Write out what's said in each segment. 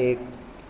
1,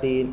3,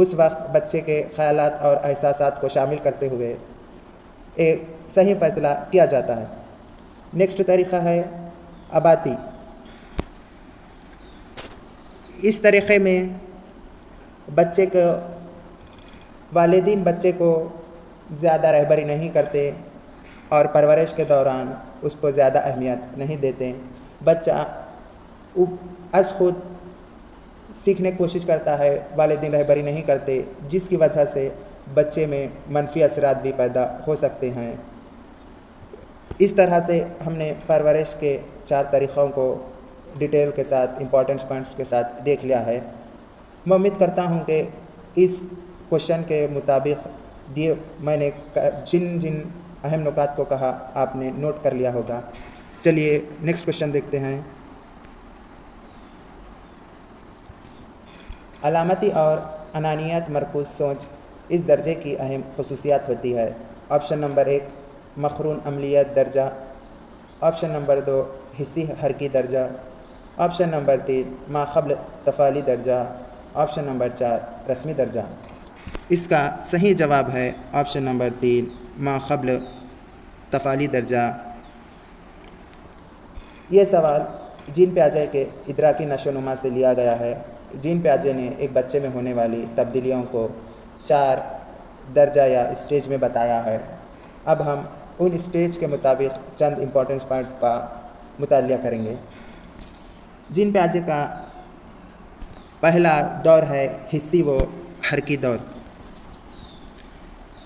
اس وقت بچے کے خیالات اور احساسات کو شامل کرتے ہوئے ایک صحیح فیصلہ کیا جاتا ہے۔ نیکسٹ طریقہ ہے آباتی۔ اس طریقے میں والدین بچے کو زیادہ رہبری نہیں کرتے اور پرورش کے دوران اس کو زیادہ اہمیت نہیں دیتے۔ بچہ از خود سیکھنے کی کوشش کرتا ہے، والدین رہبری نہیں کرتے، جس کی وجہ سے بچے میں منفی اثرات بھی پیدا ہو سکتے ہیں۔ اس طرح سے ہم نے پرورش کے 4 طریقوں کو ڈیٹیل کے ساتھ، امپورٹنٹ پوائنٹس کے ساتھ دیکھ لیا ہے۔ میں امید کرتا ہوں کہ اس کوشچن کے مطابق میں نے جن اہم نکات کو کہا آپ نے نوٹ کر لیا ہوگا۔ چلیے نیکسٹ کوشچن دیکھتے ہیں۔ علامتی اور انانیت مرکوز سوچ اس درجے کی اہم خصوصیات ہوتی ہے۔ آپشن نمبر 1 مقرون عملیت درجہ، آپشن نمبر 2 حسی حرکی درجہ، آپشن نمبر 3 ماقبل تفعیلی درجہ، آپشن نمبر 4 رسمی درجہ۔ اس کا صحیح جواب ہے آپشن نمبر 3 ماقبل تفعیلی درجہ۔ یہ سوال جین پیاجے کے ادراکی نشو و نما سے لیا گیا ہے۔ جین پیاجے نے ایک بچے میں ہونے والی تبدیلیوں کو 4 درجہ یا اسٹیج میں بتایا ہے۔ اب ہم ان اسٹیج کے مطابق چند امپورٹنٹ پوائنٹ کا مطالعہ کریں گے۔ جین پیاجے کا پہلا دور ہے حسی و حرکی دور۔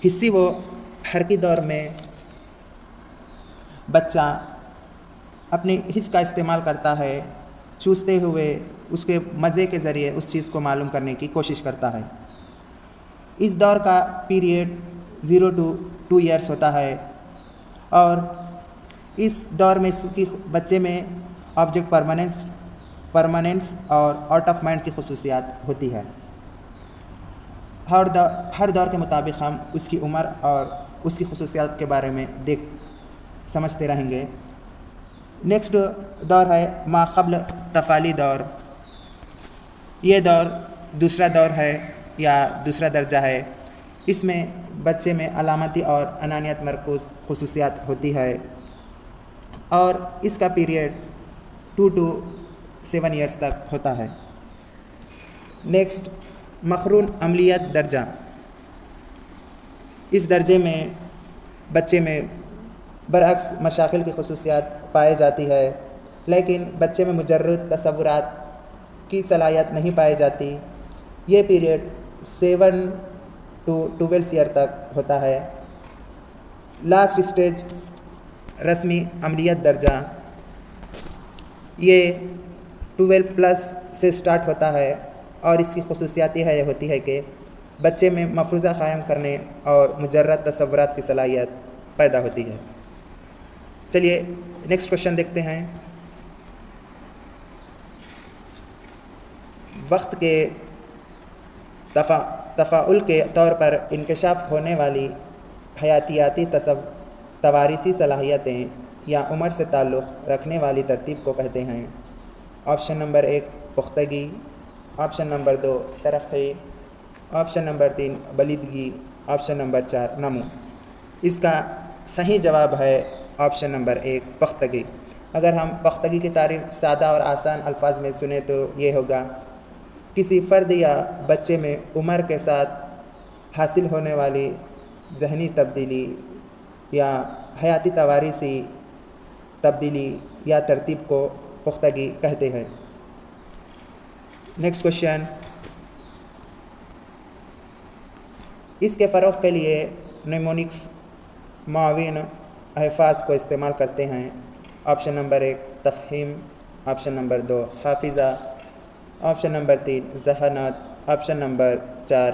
حسی و حرکی دور میں بچہ اپنی حس کا استعمال کرتا ہے، چوستے ہوئے اس کے مزے کے ذریعے اس چیز کو معلوم کرنے کی کوشش کرتا ہے۔ اس دور کا پیریڈ 0 to 2 ایئرس ہوتا ہے اور اس دور میں بچے میں آبجیکٹ پرماننس اور آؤٹ آف مائنڈ کی خصوصیات ہوتی ہے۔ ہر دور کے مطابق ہم اس کی عمر اور اس کی خصوصیات کے بارے میں سمجھتے رہیں گے۔ نیکسٹ دور ہے ماقبل تفعیلی دور۔ یہ دور دوسرا دور ہے یا دوسرا درجہ ہے۔ اس میں بچے میں علامتی اور انانیت مرکوز خصوصیات ہوتی ہے اور اس کا پیریڈ 2 to 7 ایئرس تک ہوتا ہے۔ نیکسٹ مقرون عملیت درجہ۔ اس درجے میں بچے میں برعکس مشاغل کی خصوصیات پائی جاتی ہے، لیکن بچے میں مجرد تصورات کی صلاحیت نہیں پائی جاتی۔ یہ پیریڈ 7 to 12 ایئر تک ہوتا ہے۔ لاسٹ اسٹیج رسمی عملیت درجہ، یہ 12+ سے سٹارٹ ہوتا ہے اور اس کی خصوصیات یہ ہوتی ہے کہ بچے میں مفروضہ قائم کرنے اور مجرد تصورات کی صلاحیت پیدا ہوتی ہے۔ چلیے نیکسٹ کوشچن دیکھتے ہیں۔ وقت کے تفاعل کے طور پر انکشاف ہونے والی حیاتیاتی توارثی صلاحیتیں یا عمر سے تعلق رکھنے والی ترتیب کو کہتے ہیں۔ آپشن نمبر 1 پختگی، آپشن نمبر 2 ترقی، آپشن نمبر 3 بلیدگی، آپشن نمبر 4 نمو۔ اس کا صحیح جواب ہے آپشن نمبر 1 پختگی۔ اگر ہم پختگی کی تعریف سادہ اور آسان الفاظ میں سنیں تو یہ ہوگا کسی فرد یا بچے میں عمر کے ساتھ حاصل ہونے والی ذہنی تبدیلی یا حیاتی توارثی تبدیلی یا ترتیب کو پختگی کہتے ہیں۔ نیکسٹ کوشچن، اس کے فروغ کے لیے نیمونکس معاون الفاظ کو استعمال کرتے ہیں۔ آپشن نمبر 1 تفہیم، آپشن نمبر 2 حافظہ، آپشن نمبر 3 ذہانت، آپشن نمبر 4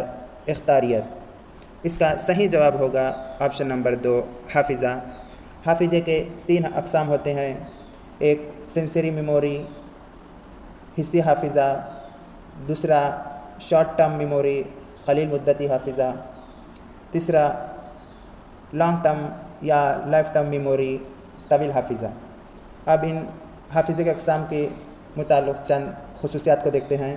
اختیاریت۔ اس کا صحیح جواب ہوگا آپشن نمبر 2 حافظہ۔ حافظے کے 3 اقسام ہوتے ہیں، ایک سینسری میموری حسی حافظہ، دوسرا شارٹ ٹرم میموری قلیل مدتی حافظہ، تیسرا لانگ ٹرم یا لائف ٹرم میموری طویل حافظہ۔ اب ان حافظے کے اقسام کے متعلق چند خصوصیات کو دیکھتے ہیں۔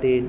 3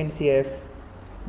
NCF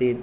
3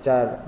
4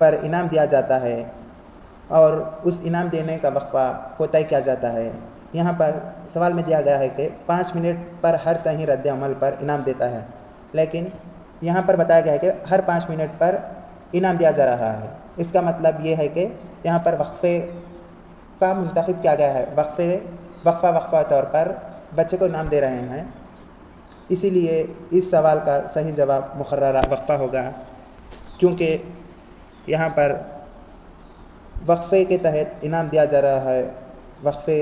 پر انعام دیا جاتا ہے اور اس انعام دینے کا وقفہ کو طے کیا جاتا ہے۔ یہاں پر سوال میں دیا گیا ہے کہ 5 منٹ پر ہر صحیح رد عمل پر انعام دیتا ہے، لیکن یہاں پر بتایا گیا ہے کہ ہر 5 منٹ پر انعام دیا جا رہا ہے۔ اس کا مطلب یہ ہے کہ یہاں پر وقفے کا منتخب کیا گیا ہے، وقفہ طور پر بچے کو انعام دے رہے ہیں، اسی لیے اس سوال کا صحیح جواب مقررہ وقفہ ہوگا، کیونکہ یہاں پر وقفے کے تحت انعام دیا جا رہا ہے، وقفے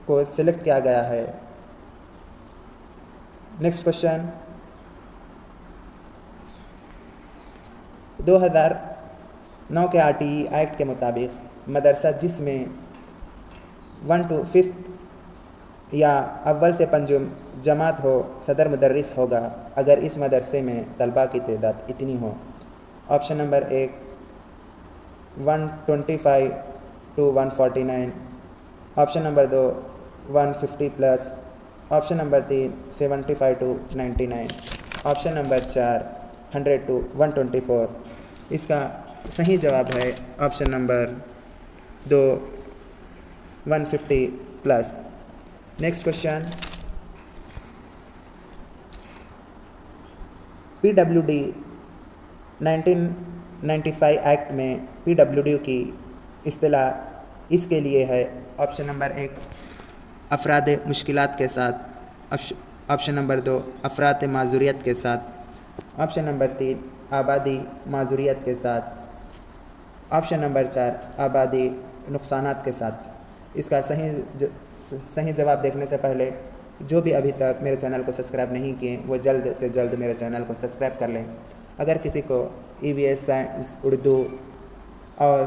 کو سلیکٹ کیا گیا ہے۔ نیکسٹ کوشچن، 2009 کے RTE ایکٹ کے مطابق مدرسہ جس میں 1 to 5 یا اول سے پنجم جماعت ہو صدر مدرس ہوگا اگر اس مدرسے میں طلباء کی تعداد اتنی ہو۔ Option number 1 125 to 149، option number 2 150 plus, option number 3 75 to 99، option number 4 100 to 124۔ اس کا صحیح جواب ہے option number 2 150 plus. Next question, PWD 1995 act میں PWD کی اصطلاح اس کے لیے ہے۔ آپشن نمبر 1 افراد مشکلات کے ساتھ، آپشن نمبر 2 افراد معذوریت کے ساتھ، آپشن نمبر 3 آبادی معذوریت کے ساتھ، آپشن نمبر 4 آبادی نقصانات کے ساتھ۔ اس کا صحیح جواب دیکھنے سے پہلے جو بھی ابھی تک میرے چینل کو سبسکرائب نہیں کیے وہ جلد سے جلد میرے چینل کو سبسکرائب کر لیں۔ اگر کسی کو EVS سائنس، اردو اور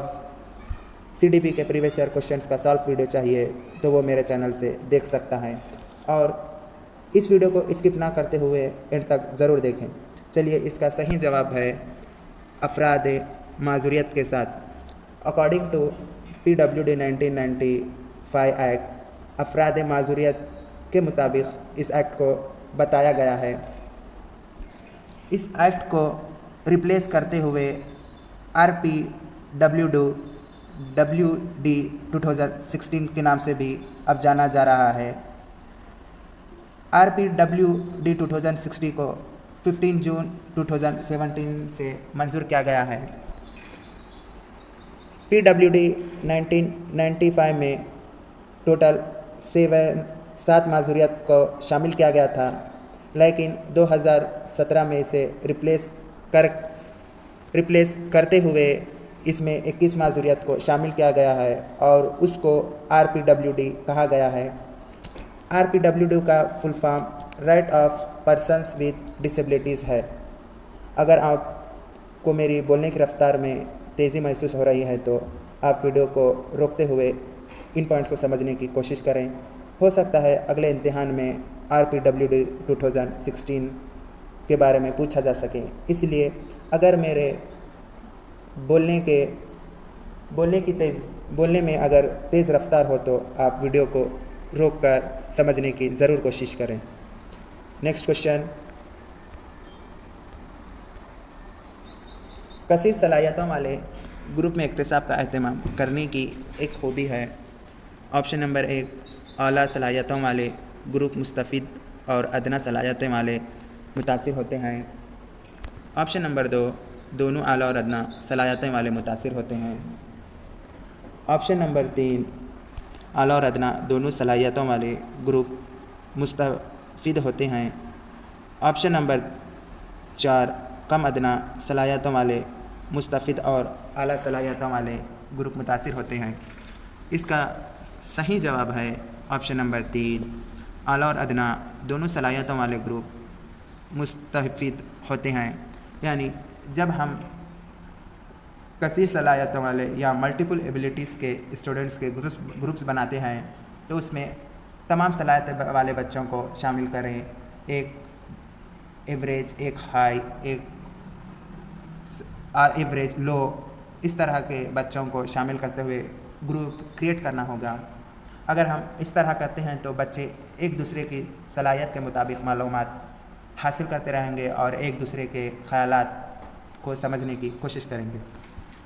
CDP کے پریویس ایئر کوشچنس کا سالو ویڈیو چاہیے تو وہ میرے چینل سے دیکھ سکتا ہے، اور اس ویڈیو کو اسکپ نہ کرتے ہوئے اینڈ تک ضرور دیکھیں۔ چلیے، اس کا صحیح جواب ہے افراد معذوریت کے ساتھ۔ اکارڈنگ ٹو PWD 1995 ایکٹ، افراد معذوریت کے مطابق اس ایکٹ کو بتایا گیا ہے۔ اس ایکٹ کو ریپلیس کرتے ہوئے RPWD 2016 کے نام سے بھی اب جانا جا رہا ہے۔ RPWD 2016 کو 15 جون 2017 سے منظور کیا گیا ہے۔ PWD 1995 میں ٹوٹل 7 معذوریت کو شامل کیا گیا تھا، لیکن 2017 میں اسے ریپلیس کرتے ہوئے اس میں 21 معذوریت کو شامل کیا گیا ہے اور اس کو RPWD کہا گیا ہے۔ RPWD کا full form right of persons with disabilities ہے۔ اگر آپ کو میری بولنے کی رفتار میں تیزی محسوس ہو رہی ہے تو آپ ویڈیو کو روکتے ہوئے ان پوائنٹس کو سمجھنے کی کوشش کریں۔ ہو سکتا ہے اگلے امتحان میں RPWD 2016 کے بارے میں پوچھا جا سکے، اس لیے اگر میرے بولنے میں اگر تیز رفتار ہو تو آپ ویڈیو کو روک کر سمجھنے کی ضرور کوشش کریں۔ نیکسٹ کوشچن، کثیر صلاحیتوں والے گروپ میں اکتساب کا اہتمام کرنے کی ایک خوبی ہے۔ آپشن نمبر 1 اعلیٰ صلاحیتوں والے گروپ مستفید اور ادنیٰ صلاحیتیں والے متاثر ہوتے ہیں۔ آپشن نمبر 2 دونوں اعلیٰ اور ادنیٰ صلاحیتیں والے متاثر ہوتے ہیں۔ آپشن نمبر 3 اعلیٰ اور ادنیٰ دونوں صلاحیتوں والے گروپ مستفید ہوتے ہیں۔ آپشن نمبر 4 کم ادنیٰ صلاحیتوں والے مستفید اور اعلیٰ صلاحیتوں والے گروپ متاثر ہوتے ہیں۔ اس کا صحیح جواب ہے آپشن نمبر 3 اعلیٰ اور ادنیٰ دونوں صلاحیتوں والے گروپ مستفید ہوتے ہیں۔ یعنی جب ہم کثیر صلاحیتوں والے یا ملٹیپل ایبلٹیز کے اسٹوڈنٹس کے گروپس بناتے ہیں تو اس میں تمام صلاحیت والے بچوں کو شامل کریں، ایک ایوریج، ایک ہائی، ایک ایوریج، لو، اس طرح کے بچوں کو شامل کرتے ہوئے گروپ کریٹ کرنا ہوگا۔ اگر ہم اس طرح کرتے ہیں تو بچے ایک دوسرے کی صلاحیت کے مطابق معلومات حاصل کرتے رہیں گے اور ایک دوسرے کے خیالات کو سمجھنے کی کوشش کریں گے۔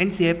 NCF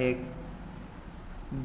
1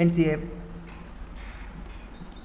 NCF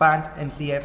5 NCF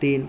3,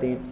3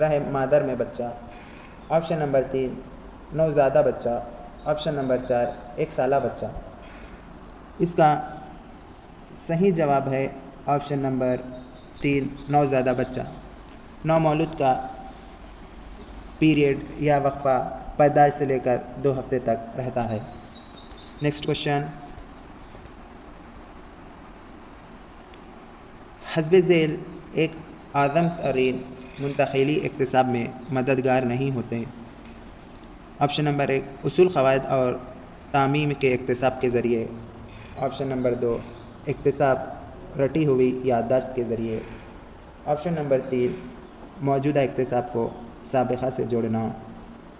رحم مادر میں بچہ، آپشن نمبر 3 نوزادہ بچہ، آپشن نمبر 4 1 سالہ بچہ۔ اس کا صحیح جواب ہے آپشن نمبر 3 نوزادہ بچہ۔ نومولود کا پیریڈ یا وقفہ پیدائش سے لے کر 2 ہفتے تک رہتا ہے۔ نیکسٹ کوشچن، حسب ذیل ایک اعظم ترین منتقلی اقتصاب میں مددگار نہیں ہوتے۔ آپشن نمبر 1 اصول قواعد اور تعمیم کے اقتصاب کے ذریعے، آپشن نمبر 2 اقتصاب رٹی ہوئی یادداشت کے ذریعے، آپشن نمبر 3 موجودہ اقتصاب کو سابقہ سے جوڑنا،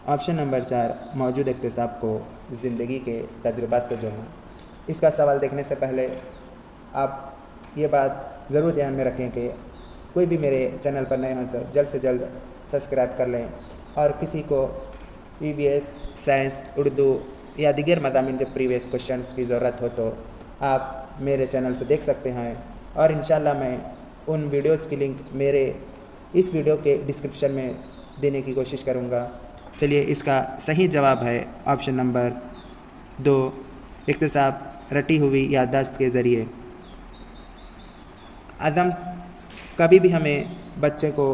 آپشن نمبر 4 موجودہ اقتصاب کو زندگی کے تجربات سے جوڑنا۔ اس کا سوال دیکھنے سے پہلے آپ یہ بات ضرور دھیان میں رکھیں کہ کوئی بھی میرے چینل پر نئے ہیں تو جلد سے جلد سبسکرائب کر لیں، اور کسی کو EVS سائنس اردو یا دیگر مضامین کے پریویس کوشچنس کی ضرورت ہو تو آپ میرے چینل سے دیکھ سکتے ہیں، اور انشاءاللہ میں ان ویڈیوز کی لنک میرے اس ویڈیو کے ڈسکرپشن میں دینے کی کوشش کروں گا۔ چلیے، اس کا صحیح جواب ہے آپشن نمبر 2 اقتصاب رٹی ہوئی یادداشت کے ذریعے۔ عزم کبھی بھی ہمیں بچے کو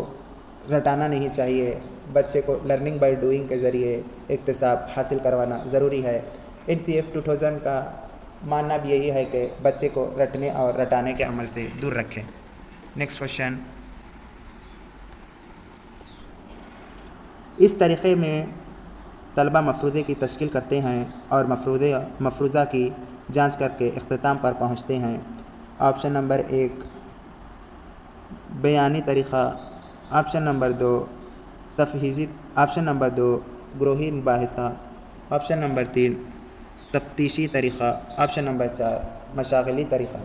رٹانا نہیں چاہیے، بچے کو لرننگ بائی ڈوئنگ کے ذریعے اقتصاب حاصل کروانا ضروری ہے۔ NCF 2000 کا ماننا بھی یہی ہے کہ بچے کو رٹنے اور رٹانے کے عمل سے دور رکھیں۔ نیکسٹ کوشچن، اس طریقے میں طلبہ مفروضے کی تشکیل کرتے ہیں اور مفروضہ کی جانچ کر کے اختتام پر پہنچتے ہیں۔ آپشن نمبر 1 بیانی طریقہ، آپشن نمبر 2 تفہیزی، آپشن نمبر 2 گروہی مباحثہ، آپشن نمبر 3 تفتیشی طریقہ، آپشن نمبر 4 مشاغلی طریقہ۔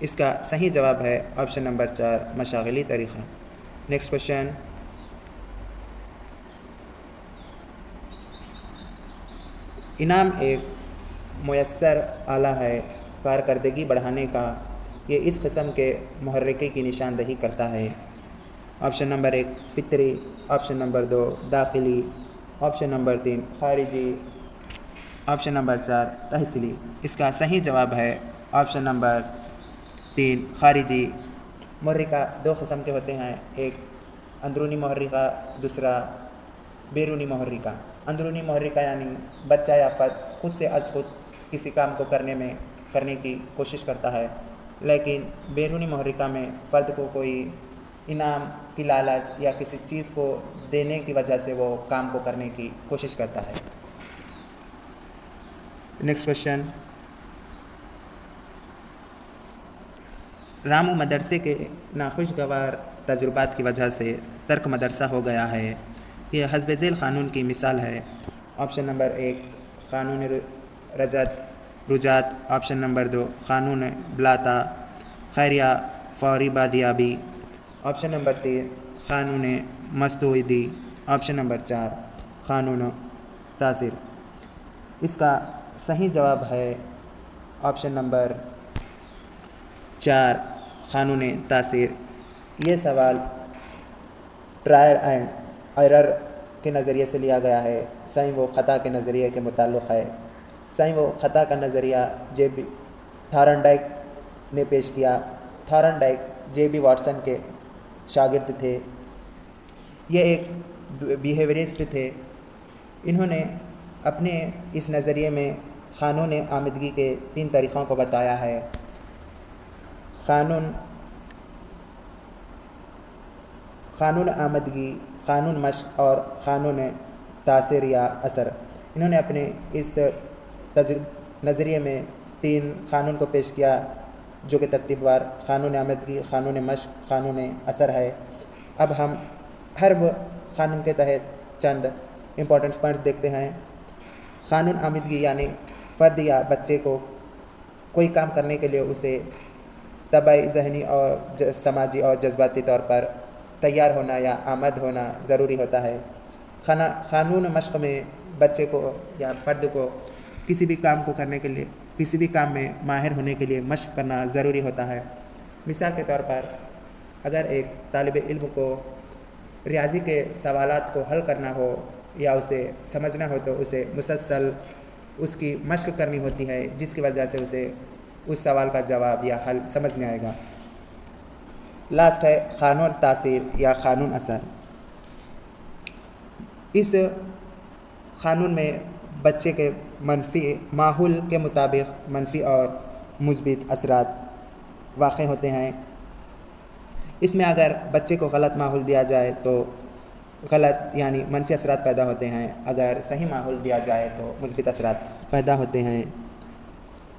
اس کا صحیح جواب ہے آپشن نمبر 4 مشاغلی طریقہ۔ نیکسٹ کوشچن، انعام ایک میسر آلہ ہے کارکردگی بڑھانے کا، یہ اس قسم کے محرکے کی نشاندہی کرتا ہے۔ آپشن نمبر 1 فطری، آپشن نمبر 2 داخلی، آپشن نمبر 3 خارجی، آپشن نمبر 4 تحصیلی۔ اس کا صحیح جواب ہے آپشن نمبر 3 خارجی۔ محرکہ 2 قسم کے ہوتے ہیں، ایک اندرونی محرکہ، دوسرا بیرونی محرکہ۔ اندرونی محرکہ یعنی بچہ یا فرد خود سے از خود کسی کام کو کرنے کی کوشش کرتا ہے، لیکن بیرونی محرکہ میں فرد کو کوئی انعام کی لالچ یا کسی چیز کو دینے کی وجہ سے وہ کام کو کرنے کی کوشش کرتا ہے۔ نیکسٹ کوشچن، رامو مدرسے کے ناخوشگوار تجربات کی وجہ سے ترک مدرسہ ہو گیا ہے، یہ حسب ذیل قانون کی مثال ہے۔ آپشن نمبر 1 قانون رجعت، آپشن نمبر 2 قانون بلاتا خیریہ فوری بازیابی، آپشن نمبر 3 قانون مستعودی، آپشن نمبر 4 قانون تاثیر۔ اس کا صحیح جواب ہے آپشن نمبر 4 قانون تاثیر۔ یہ سوال ٹرائل اینڈ ایرر کے نظریے سے لیا گیا ہے، صحیح و خطا کے نظریے کے متعلق ہے۔ صحیح و خطا کا نظریہ تھارنڈائک نے پیش کیا۔ تھارنڈائک JB واٹسن کے شاگرد تھے، یہ ایک بیہیویرسٹ تھے۔ انہوں نے اپنے اس نظریے میں قانون آمدگی کے 3 طریقوں کو بتایا ہے، قانون آمدگی، قانون مشق اور قانون تاثیر یا اثر۔ انہوں نے اپنے اس نظریے میں 3 قانون کو پیش کیا جو کہ ترتیب وار قانون آمدگی، قانون مشق، قانون اثر ہے۔ اب ہم ہر قانون کے تحت چند امپورٹنٹ پوائنٹس دیکھتے ہیں۔ قانون آمدگی یعنی فرد یا بچے کو کوئی کام کرنے کے لیے اسے طبعی، ذہنی اور سماجی اور جذباتی طور پر تیار ہونا یا آمد ہونا ضروری ہوتا ہے۔ قانون مشق میں بچے کو یا فرد کو کسی بھی کام کو کرنے کے لیے، کسی بھی کام میں ماہر ہونے کے لیے مشق کرنا ضروری ہوتا ہے۔ مثال کے طور پر اگر ایک طالب علم کو ریاضی کے سوالات کو حل کرنا ہو یا اسے سمجھنا ہو تو اسے مسلسل اس کی مشق کرنی ہوتی ہے، جس کی وجہ سے اسے اس سوال کا جواب یا حل سمجھ میں آئے گا۔ لاسٹ ہے قانون تاثیر یا قانون اثر۔ اس قانون میں بچے کے منفی ماحول کے مطابق منفی اور مثبت اثرات واقع ہوتے ہیں۔ اس میں اگر بچے کو غلط ماحول دیا جائے تو غلط یعنی منفی اثرات پیدا ہوتے ہیں، اگر صحیح ماحول دیا جائے تو مثبت اثرات پیدا ہوتے ہیں۔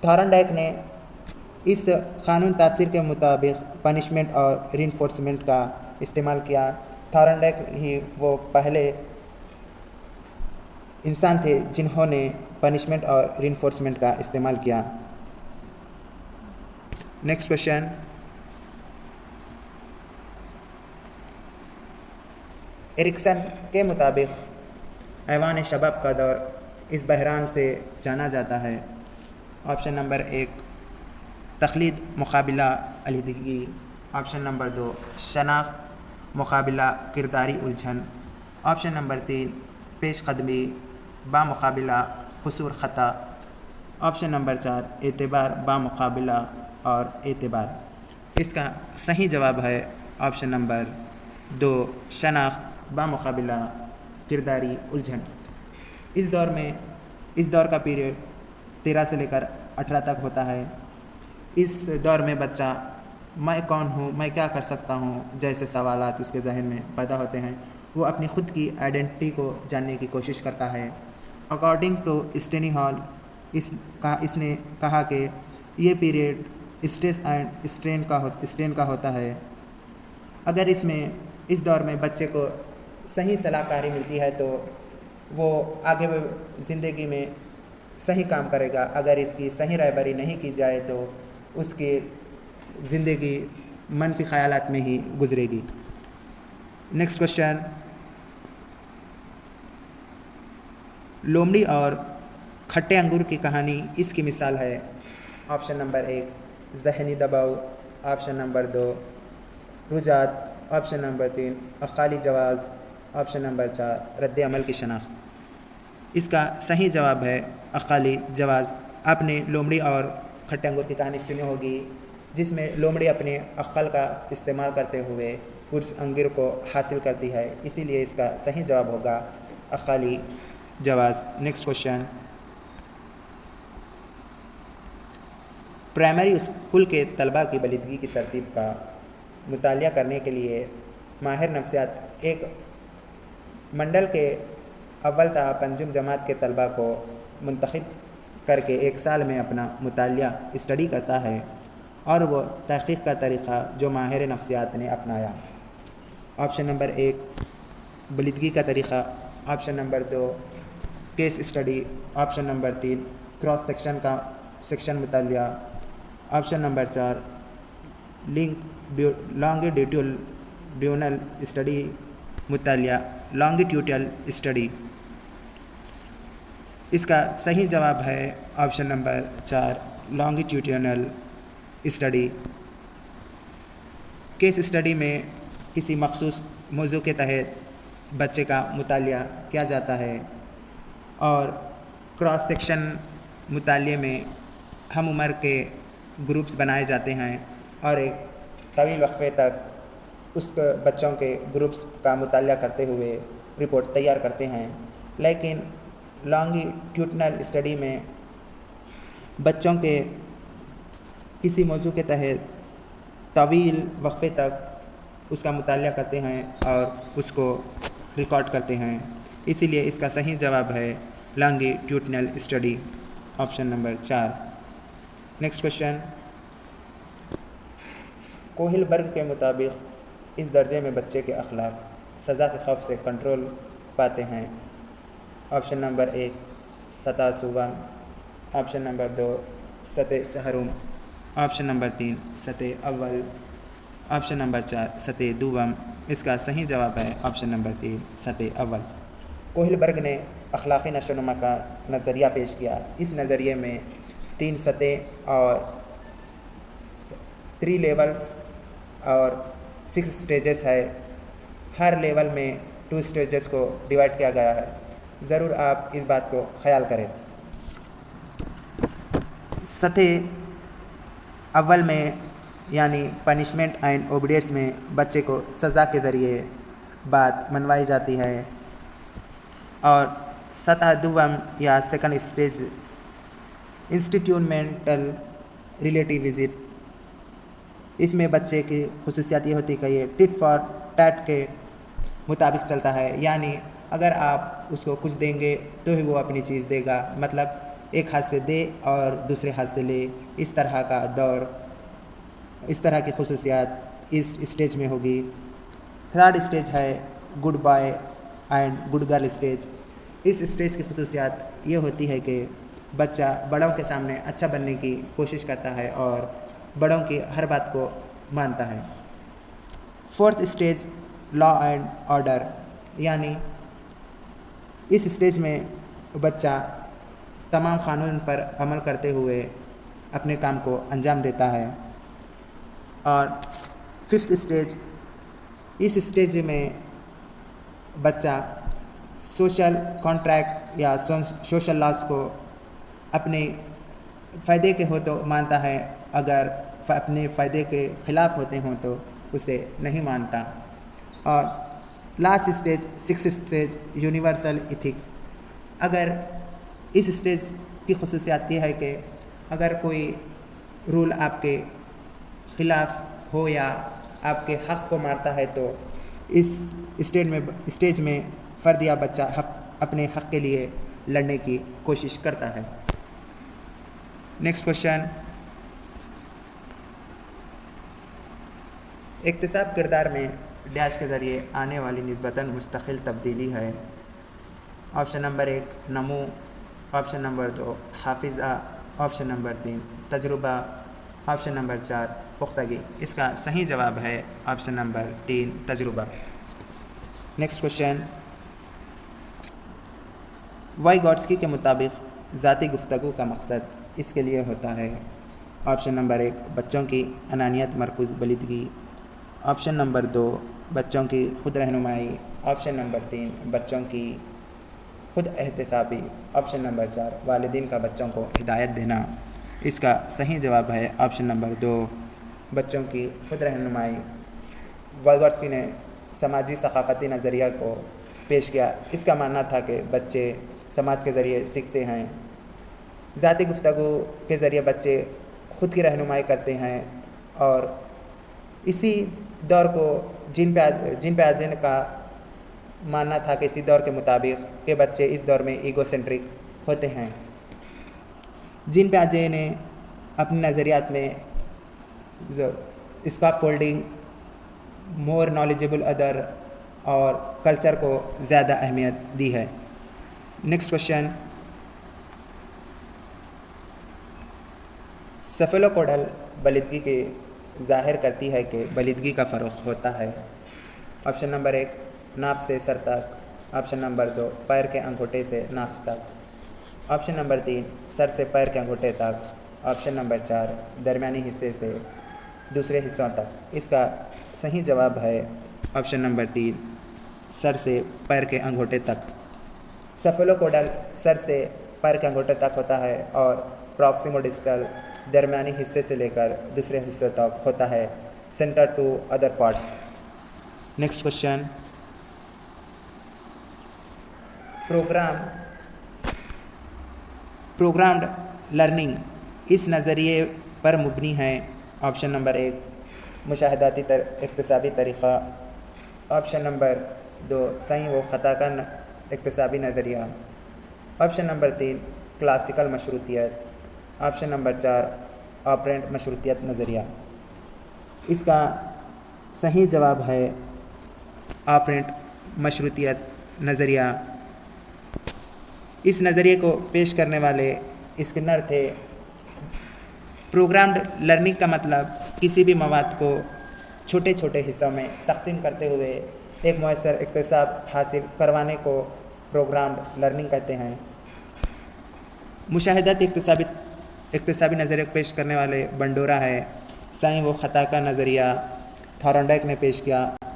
تھارنڈائک نے اس قانون تاثیر کے مطابق پنشمنٹ اور ری انفورسمنٹ کا استعمال کیا۔ تھارنڈائک ہی وہ پہلے انسان تھے جنہوں نے پنشمنٹ اور ری انفورسمنٹ کا استعمال کیا۔ نیکسٹ کوشچن، ایرکسن کے مطابق ایوان شباب کا دور اس بحران سے جانا جاتا ہے۔ آپشن نمبر 1 تخلید مقابلہ علیحدگی، آپشن نمبر 2 شناخت مقابلہ کرداری الجھن، آپشن نمبر 3 پیش قدمی بامقابلہ قصور خطا، آپشن نمبر 4 اعتبار بامقابلہ اور اعتبار۔ اس کا صحیح جواب ہے آپشن نمبر 2 شناخت بامقابلہ کرداری الجھن۔ اس دور کا پیریڈ 13 سے لے کر 18 تک ہوتا ہے۔ اس دور میں بچہ میں کون ہوں، میں کیا کر سکتا ہوں جیسے سوالات اس کے ذہن میں پیدا ہوتے ہیں۔ وہ اپنی خود کی آئیڈینٹی کو جاننے کی کوشش کرتا ہے۔ اکارڈنگ ٹو اسٹینی ہال اس نے کہا کہ یہ پیریڈ اسٹریس اینڈ اسٹرین کا ہوتا ہے۔ اگر اس دور میں بچے کو صحیح صلاح کاری ملتی ہے تو وہ آگے زندگی میں صحیح کام کرے گا، اگر اس کی صحیح رہبری نہیں کی جائے تو اس کی زندگی منفی خیالات میں ہی گزرے گی۔ نیکسٹ کوشچن، لومڑی اور کھٹے انگور کی کہانی اس کی مثال ہے۔ آپشن نمبر 1 ذہنی دباؤ، آپشن نمبر 2 رجحات، آپشن نمبر 3 عقلی جواز، آپشن نمبر 4 رد عمل کی شناخت۔ اس کا صحیح جواب ہے عقلی جواز۔ آپ نے لومڑی اور کھٹے انگور کی کہانی سنی ہوگی، جس میں لومڑی اپنے عقل کا استعمال کرتے ہوئے اس انگور کو حاصل کرتی ہے، اسی لیے اس کا صحیح جواب ہوگا عقلی جواز۔ نیکسٹ کوشچن، پرائمری اسکول کے طلباء کی بلیدگی کی ترتیب کا مطالعہ کرنے کے لیے ماہر نفسیات ایک منڈل کے اول تا پنجم جماعت کے طلباء کو منتخب کر کے 1 سال میں اپنا مطالعہ اسٹڈی کرتا ہے، اور وہ تحقیق کا طریقہ جو ماہر نفسیات نے اپنایا۔ آپشن نمبر 1 بلیدگی کا طریقہ، option number 2 case study, option number 3 cross section مطالعہ، آپشن نمبر 4 لانگیٹیوڈنل اسٹڈی مطالعہ، لانگیٹیوڈنل اسٹڈی۔ اس کا صحیح جواب ہے option number 4 longitudinal study. Case study میں کسی مخصوص موضوع کے تحت بچے کا مطالعہ کیا جاتا ہے، اور کراس سیکشن مطالعے میں ہم عمر کے گروپس بنائے جاتے ہیں اور ایک طویل وقفے تک اس بچوں کے گروپس کا مطالعہ کرتے ہوئے رپورٹ تیار کرتے ہیں۔ لیکن لانگیٹیوڈنل اسٹڈی میں بچوں کے کسی موضوع کے تحت طویل وقفے تک اس کا مطالعہ کرتے ہیں اور اس کو ریکارڈ کرتے ہیں، اسی لیے اس کا صحیح جواب ہے longitudinal study, option number 4۔ Next question, Kohlberg کے مطابق اس درجے میں بچے کے اخلاق سزا کے خوف سے کنٹرول پاتے ہیں۔ آپشن نمبر 1 سطح سوم، آپشن نمبر 2 سطح چہرم، آپشن نمبر 3 سطح اول، آپشن نمبر 4 سطح دوم۔ اس کا صحیح جواب ہے آپشن نمبر 3 سطح اول۔ کوہل برگ نے اخلاقی نشو و نما کا نظریہ پیش کیا۔ اس نظریے میں 3 سطح اور 3 لیولز اور 6 سٹیجز ہے۔ ہر لیول میں 2 اسٹیجز کو ڈیوائڈ کیا گیا ہے. ضرور آپ اس بات کو خیال کریں. سطح اول میں یعنی پنشمنٹ اینڈ اوبیڈینس میں بچے کو سزا کے ذریعے بات منوائی جاتی ہے، اور سطح دوم یا سیکنڈ اسٹیج انسٹیٹیوشنل ریلیٹیوزم، اس میں بچے کی خصوصیات یہ ہوتی ہے کہ یہ ٹٹ فار ٹیٹ کے مطابق چلتا ہے، یعنی اگر آپ اس کو کچھ دیں گے تو ہی وہ اپنی چیز دے گا، مطلب ایک ہاتھ سے دے اور دوسرے ہاتھ سے لے، اس طرح کا دور، اس طرح کی خصوصیات اس اسٹیج میں ہوگی. تھرڈ اسٹیج ہے good boy and good girl stage. اس اسٹیج کی خصوصیات یہ ہوتی ہے کہ بچہ بڑوں کے سامنے اچھا بننے کی کوشش کرتا ہے اور بڑوں کی ہر بات کو مانتا ہے. Fourth stage law and order, یعنی اس اسٹیج میں بچہ تمام قانون پر عمل کرتے ہوئے اپنے کام کو انجام دیتا ہے. اور ففتھ اسٹیج، اس اسٹیج میں بچہ سوشل کانٹریکٹ یا سوشل لاز کو اپنے فائدے کے ہو تو مانتا ہے، اگر اپنے فائدے کے خلاف ہوتے ہوں تو اسے نہیں مانتا. اور last stage six stage universal ethics. اگر اس اسٹیج کی خصوصیات یہ ہے کہ اگر کوئی رول آپ کے خلاف ہو یا آپ کے حق کو مارتا ہے تو اس اسٹیج میں فرد یا بچہ اپنے حق کے لیے لڑنے کی کوشش کرتا ہے. نیکسٹ کوشچن، اکتساب کردار میں ڈیش کے ذریعے آنے والی نسبتاً مستقل تبدیلی ہے. آپشن نمبر 1 نمو، آپشن نمبر 2 حافظہ، آپشن نمبر 3 تجربہ، آپشن نمبر 4 پختگی. اس کا صحیح جواب ہے آپشن نمبر 3 تجربہ. نیکسٹ کوشچن، وائیگوٹسکی کے مطابق ذاتی گفتگو کا مقصد اس کے لیے ہوتا ہے. آپشن نمبر 1 بچوں کی انانیت مرکوز بلیدگی، آپشن نمبر 2 بچوں کی خود رہنمائی، آپشن نمبر 3 بچوں کی خود احتسابی، آپشن نمبر 4 والدین کا بچوں کو ہدایت دینا. اس کا صحیح جواب ہے آپشن نمبر 2 بچوں کی خود رہنمائی. وائیگوٹسکی نے سماجی ثقافتی نظریہ کو پیش کیا. اس کا ماننا تھا کہ بچے سماج کے ذریعے سیکھتے ہیں. ذاتی گفتگو کے ذریعے بچے خود کی رہنمائی کرتے ہیں، اور اسی دور کو جن پیاجے کا ماننا تھا کہ اسی دور کے مطابق کہ بچے اس دور میں ایگو سینٹرک ہوتے ہیں. جن پیاجے نے اپنے نظریات میں اسکاف فولڈنگ، مور نالجبل ادر اور کلچر کو زیادہ اہمیت دی ہے. نیکسٹ کوشچن، سیفالوکوڈل بلیدگی کے ظاہر کرتی ہے کہ بلیدگی کا فروغ ہوتا ہے. آپشن نمبر 1 ناف سے سر تک، آپشن نمبر 2 پیر کے انگوٹھے سے ناف تک، آپشن نمبر 3 سر سے پیر کے انگوٹھے تک، آپشن نمبر 4 درمیانی حصے سے دوسرے حصوں تک. اس کا صحیح جواب ہے آپشن نمبر 3 سر سے پیر کے انگوٹھے تک. سیفالوکوڈل سر سے پیر کے انگوٹھے تک ہوتا ہے اور پراکسیمو ڈسٹل درمیانی حصے سے لے کر دوسرے حصے تک ہوتا ہے، centre to other parts. Next question, programmed learning اس نظریے پر مبنی ہے. آپشن نمبر 1 مشاہداتی اکتسابی طریقہ، آپشن نمبر 2 صحیح و خطا کا اکتسابی نظریہ، آپشن نمبر 3 کلاسیکل مشروطیت، آپشن نمبر 4 آپرینٹ مشروطیت نظریہ. اس کا صحیح جواب ہے آپرینٹ مشروطیت نظریہ. اس نظریے کو پیش کرنے والے اسکنر تھے. پروگرامڈ لرننگ کا مطلب کسی بھی مواد کو چھوٹے چھوٹے حصوں میں تقسیم کرتے ہوئے ایک مؤثر اکتساب حاصل کروانے کو پروگرامڈ لرننگ کہتے ہیں. مشاہداتی اکتسابی نظریہ کو پیش کرنے والے بنڈورا ہے. صحیح و خطا کا نظریہ تھارنڈائک نے پیش کیا.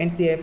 NCF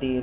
3,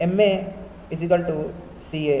MA = CA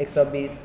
120।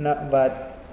90।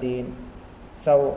3, 100।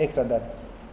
110।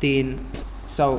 3, 100।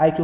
IQ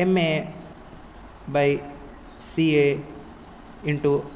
MA/CA ×